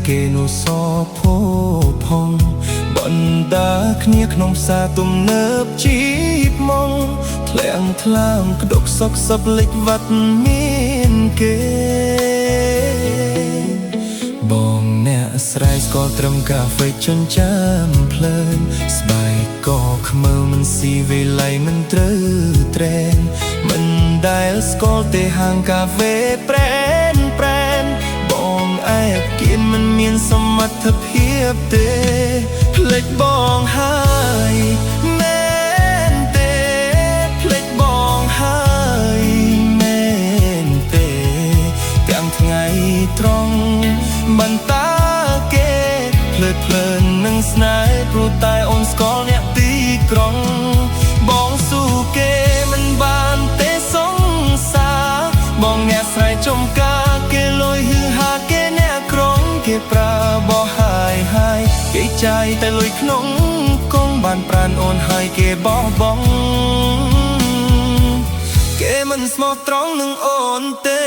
គេនោះសភោផងបណ្ដាគ្នាក្នុងផ្សារទំនើបជីបមកធ្លាំងថ្លើមក្តុកសុកសពលេចវត្តមានគេបងអ្នកស្រ័យស្គាល់ត្រឹមកាហ្វេជន់ចាំភ្លើងស្បែកក៏ខ្មៅមិនស៊ីវេល័យមិនត្រូវត្រែនមិនដែលស្គាល់ទេហាងកាហ្វេប្រែនបងឯកគៀនមិនមានសមត្ថភាពទេភ្លេចបងហើយមែនទេភ្លេចបងហើយមែនទេទាំងថ្ងៃត្រង់បន្តាគេភ្លើតភ្លើននឹងស្នេហ៍ព្រោះតែអូនស្គាល់អ្នកទីក្រុងបងស៊ូគេមិនបានទេសង្សារបងអ្នកស្រែចំការគេលុយហឺហាគេអ្នកក្រុងគេប្រើបោះហើយគេចាយតែលុយក្នុងកងបានប្រានអូនហើយគេបោះបង់គេមិនស្មោះត្រង់នឹងអូនទេ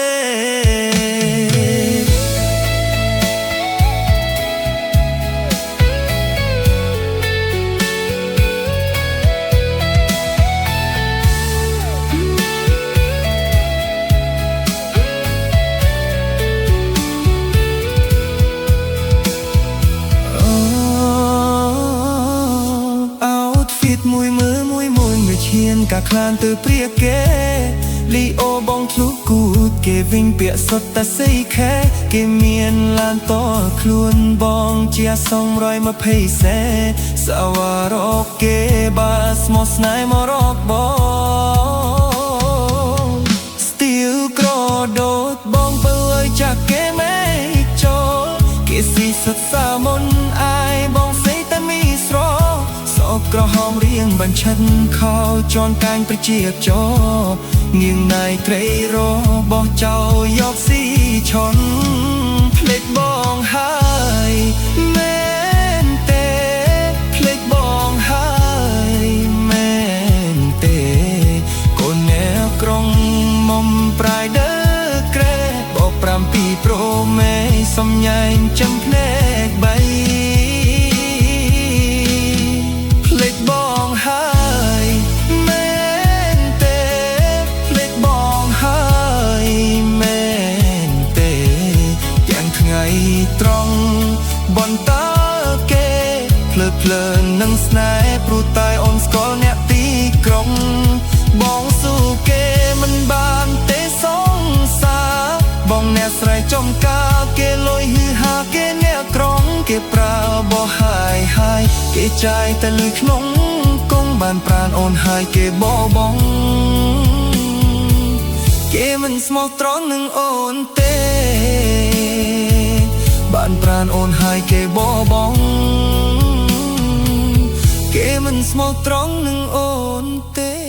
មួយឈានកាខ្លានទៅព្រាគេលីអូបងធ្លុះគូតគេវិញពាក់សុទ្ធតែសៃខែគេមានឡានតខ្លួនបងជា220សេសវរកគេបាស្មោះស្នេហ៍មករកបងស្ទៀវក្រដោតបងបើឲ្យចាក់គេไม่ចូលគេស៊ីសិក្សាមុនអាយបងសេតែមីស្រក្រហមរៀងបញ្ឆិតខោជន់កាញ់ប្រជាចោងៀងណៃត្រីរបោះចោយកស៊ីឈុនភ្លេចបងហើយមែនទេភ្លេចបងហើយមែនទេកូនអ្នកក្រុងមុំប្រៃដើក្រែបោក7ពីប្រូមេសំញែងចំភ្នែក3ត្រង់បន្តគេភ្លើតភ្លើននឹងស្នេហ៍ព្រោះតែអូនស្គាល់អ្នកទីក្រុងបងស៊ូគេមិនបានទេសង្សារបងអ្នកស្រែចំការគេលុយហឺហាគេអ្នកក្រុងគេប្រើបោះហើយគេចាយតែលុយក្នុងកងបានប្រានអូនហើយគេបោះបង់គេមិនស្មោះត្រង់នឹងអូនទេបានប្រានអូនហើយគេបោះបង់គេមិនស្មោះត្រង់នឹងអូនទេ